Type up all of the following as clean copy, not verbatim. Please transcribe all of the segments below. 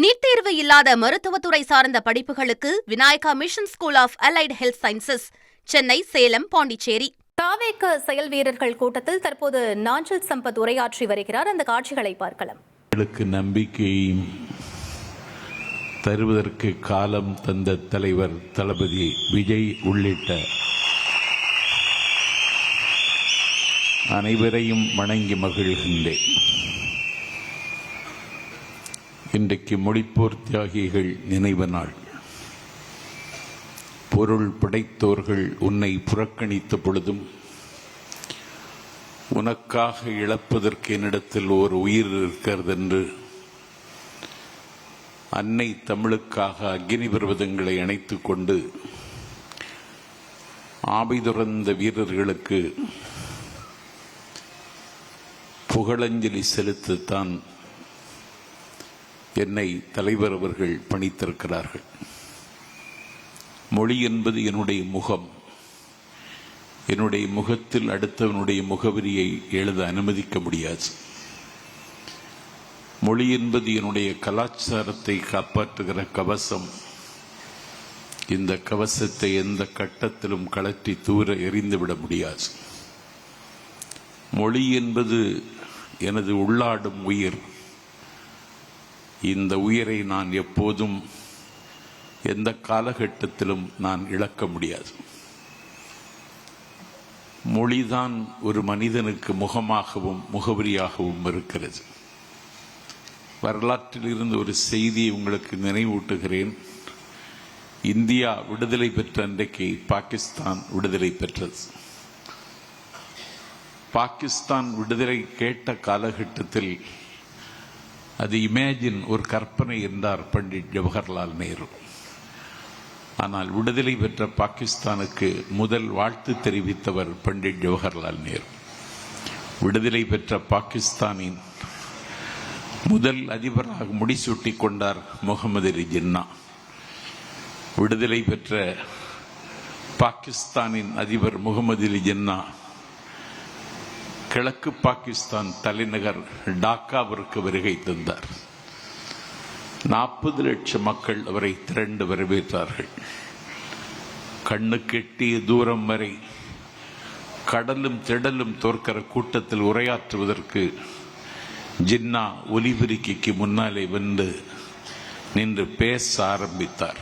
NEET தேர்வு இல்லாத மருத்துவத்துறை சார்ந்த படிப்புகளுக்கு Vinayaka mission school of allied health sciences, Chennai, Salem, Pondicherry. தாவேக செயல் வீரர்கள் கூட்டத்தில் தற்போது நாஞ்சில் சம்பத் உரையாற்றி வருகிறார். அந்த காட்சிகளை பார்க்கலாம். நம்பிக்கையும் தருவதற்கு காலம் தந்த தலைவர் தளபதி விஜய் உள்ளிட்ட அனைவரையும் வணங்கி மகிழ்கின்றேன். இன்றைக்கு மொழிப்போர் தியாகிகள் நினைவு நாள். பொருள் படைத்தோர்கள் உன்னை புறக்கணித்த பொழுதும் உனக்காக இழப்பதற்கு என்னிடத்தில் ஒரு உயிர் இருக்கிறது என்று அன்னை தமிழுக்காக அக்னி பர்வதங்களை அணைத்துக் கொண்டு ஆபை துறந்த வீரர்களுக்கு புகழஞ்சலி செலுத்தத்தான் என்னை தலைவர் அவர்கள் பணித்திருக்கிறார்கள். மொழி என்பது என்னுடைய முகம். என்னுடைய முகத்தில் அடுத்தவனுடைய முகவரியை எழுத அனுமதிக்க முடியாது. மொழி என்பது என்னுடைய கலாச்சாரத்தை காப்பாற்றுகிற கவசம். இந்த கவசத்தை எந்த கட்டத்திலும் கழற்றி தூர எறிந்துவிட முடியாது. மொழி என்பது எனது உள்ளாடும் உயிர். இந்த உயிரை நான் எப்போதும் எந்த காலகட்டத்திலும் நான் இழக்க முடியாது. மொழிதான் ஒரு மனிதனுக்கு முகமாகவும் முகவரியாகவும் இருக்கிறது. வரலாற்றில் இருந்து ஒரு செய்தியை உங்களுக்கு நினைவூட்டுகிறேன். இந்தியா விடுதலை பெற்ற அன்றைக்கு பாகிஸ்தான் விடுதலை பெற்றது. பாகிஸ்தான் விடுதலை கேட்ட காலகட்டத்தில் அது இமேஜின், ஒரு கற்பனை என்றார் பண்டிட் ஜவஹர்லால் நேரு. ஆனால் விடுதலை பெற்ற பாகிஸ்தானுக்கு முதல் வாழ்த்து தெரிவித்தவர் பண்டிட் ஜவஹர்லால் நேரு. விடுதலை பெற்ற பாகிஸ்தானின் முதல் அதிபராக முடிசூட்டிக் கொண்டார் முகமது அலி ஜின்னா. விடுதலை பெற்ற பாகிஸ்தானின் அதிபர் முகமது அலி ஜின்னா கிழக்கு பாகிஸ்தான் தலைநகர் டாக்காவிற்கு வருகை தந்தார். 40 லட்சம் மக்கள் அவரை திரண்டு வரவேற்றார்கள். கண்ணுக்கு எட்டிய தூரம் வரை கடலும் திடலும் தோற்கிற கூட்டத்தில் உரையாற்றுவதற்கு ஜின்னா ஒலிபெருக்கிக்கு முன்னாலே வந்து நின்று பேச ஆரம்பித்தார்.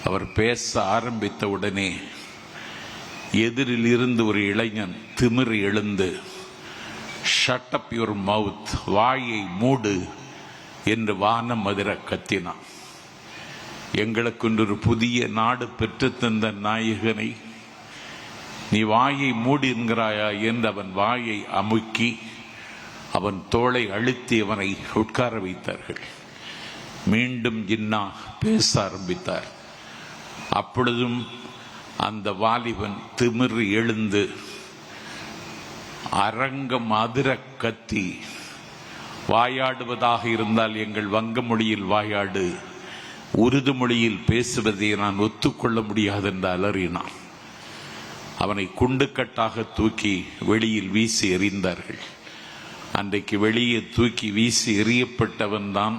அவர் பேச ஆரம்பித்த உடனே எதிரில் இருந்து ஒரு இளைஞன் திமிரி எழுந்து, ஷட் அப் யுவர் மவுத், வாயை மூடு என்று வானம் அதிர கத்தினான். எங்களுக்கு ஒரு புதிய நாடு பெற்று தந்த நாயகனை நீ வாயை மூடி என்கிறாயா என்று அவன் வாயை அமுக்கி அவன் தோளை அழுத்தி அவனை உட்கார வைத்தார்கள். மீண்டும் ஜின்னா பேச ஆரம்பித்தார். அப்பொழுதும் அந்த வாலிபன் திமிரு எழுந்து அரங்கம் அதிர கத்தி, வாயாடுவதாக இருந்தால் எங்கள் வங்க மொழியில் வாயாடு, உருது மொழியில் பேசுவதை நான் ஒத்துக்கொள்ள முடியாது என்று அலறினான். அவனை குண்டுக்கட்டாக தூக்கி வெளியில் வீசி எறிந்தார்கள். அன்றைக்கு வெளியே தூக்கி வீசி எறியப்பட்டவன் தான்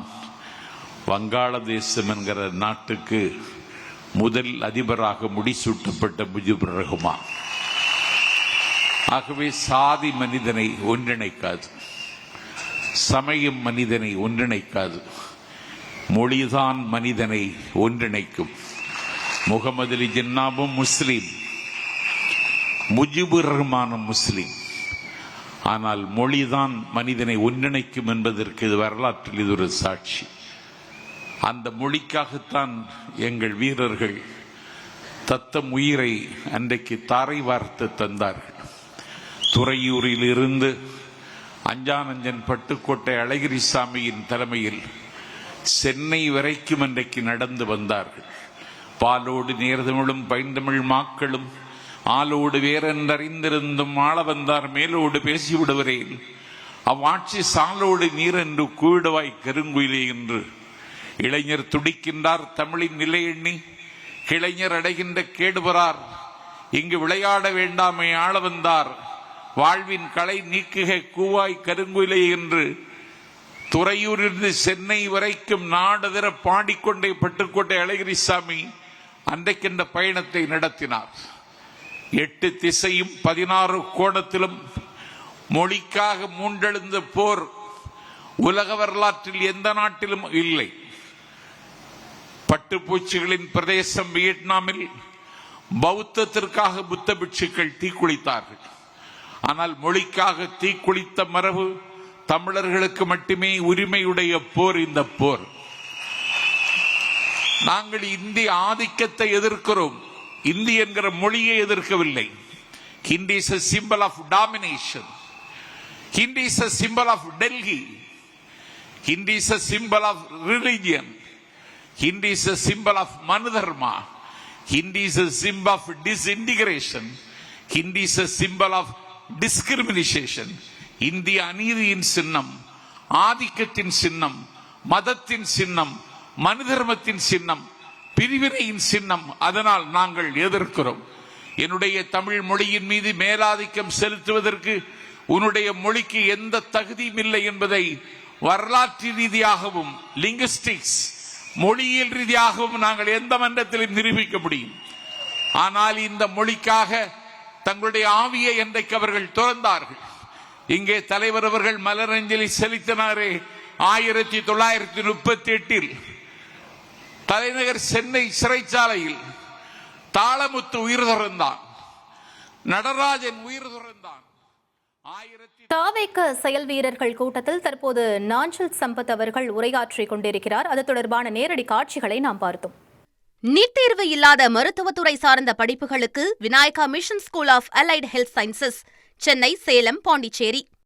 வங்காளதேசம் என்கிற நாட்டுக்கு முதல் அதிபராக முடிசூட்டப்பட்ட முஜிபுர் ரஹ்மான். ஆகவே சாதி மனிதனை ஒன்றிணைக்காது, சமயம் மனிதனை ஒன்றிணைக்காது, மொழிதான் மனிதனை ஒன்றிணைக்கும். முகமது அலி ஜின்னாவும் முஸ்லீம், முஜிபுர் ரஹ்மானும் முஸ்லீம். ஆனால் மொழிதான் மனிதனை ஒன்றிணைக்கும் என்பதற்கு இது வரலாற்றில் இது ஒரு சாட்சி. அந்த மொழிக்காகத்தான் எங்கள் வீரர்கள் தத்தம் உயிரை அன்றைக்கு தாரை வார்த்து தந்தார்கள். துறையூரில் இருந்து அஞ்சானஞ்சன் பட்டுக்கோட்டை அழகிரிசாமியின் தலைமையில் சென்னை வரைக்கும் அன்றைக்கு நடந்து வந்தார்கள். பாலோடு நேர்தமிழும் பைந்தமிழ் மாக்களும் ஆளோடு வேறென்றறிந்திருந்தும் ஆள வந்தார் மேலோடு பேசிவிடுவரேன், அவ்வாட்சி சாலோடு நீரென்று கூடுவாய் கருங்குயிலே என்று இளைஞர் துடிக்கின்றார் தமிழின் நிலை எண்ணி, கிளைஞர் அடைகின்ற கேடுபறார் இங்கு விளையாட வேண்டாமே ஆள வந்தார், வாழ்வின் களை நீக்குக கூவாய் கருங்குயிலே என்று துறையூரிலிருந்து சென்னை வரைக்கும் நாடதர பாடிக்கொண்டே பட்டுக்கோட்டை அழகிரிசாமி அன்றைக்கின்ற பயணத்தை நடத்தினார். 8 திசையும் 16 கோணத்திலும் மொழிக்காக மூண்டெழுந்த போர் உலக வரலாற்றில் எந்த நாட்டிலும் இல்லை. பட்டுப்பூச்சிகளின் பிரதேசம் வியட்நாமில் பௌத்தத்திற்காக புத்த பிட்சுக்கள் தீக்குளித்தார்கள். ஆனால் மொழிக்காக தீக்குளித்த மரபு தமிழர்களுக்கு மட்டுமே உரிமையுடைய போர் இந்த போர். நாங்கள் இந்திய ஆதிக்கத்தை எதிர்க்கிறோம், இந்தி என்கிற மொழியை எதிர்க்கவில்லை. Hindi is a symbol of domination. Hindi is a symbol of Delhi. Hindi is a symbol of religion. Hindi is a symbol of Manudharma. Hindi is a symbol of disintegration. Hindi is a symbol of discrimination. இந்திய அநீதியின் சின்னம், ஆதிக்கத்தின் சின்னம், மதத்தின் சின்னம், மனுதர்மத்தின் சின்னம், பிரிவினையின் சின்னம். அதனால் நாங்கள் எதிர்க்கிறோம். என்னுடைய தமிழ் மொழியின் மீது மேலாதிக்கம் செலுத்துவதற்கு உன்னுடைய மொழிக்கு எந்த தகுதியும் இல்லை என்பதை வரலாற்று ரீதியாகவும் லிங்குஸ்டிக்ஸ் மொழியியல் ரீதியாகவும் நாங்கள் எந்த மன்றத்திலும் நிரூபிக்க முடியும். ஆனால் இந்த மொழிக்காக தங்களுடைய ஆவியை என்றைக்கு அவர்கள் துறந்தார்கள். இங்கே தலைவர் அவர்கள் மலரஞ்சலி செலுத்தினாரே 1938 தலைநகர் சென்னை சிறைச்சாலையில் தாளமுத்து உயிர் துறந்தான், நடராஜன் உயிர் துறந்தான். தாவேக செயல் வீரர்கள் கூட்டத்தில் தற்போது நாஞ்சில் சம்பத் அவர்கள் உரையாற்றிக் கொண்டிருக்கிறார். அது தொடர்பான நேரடி காட்சிகளை நாம் பார்த்தோம். நீட் தேர்வு இல்லாத மருத்துவத்துறை சார்ந்த படிப்புகளுக்கு Vinayaka mission school of allied health sciences Chennai, Salem, Pondicherry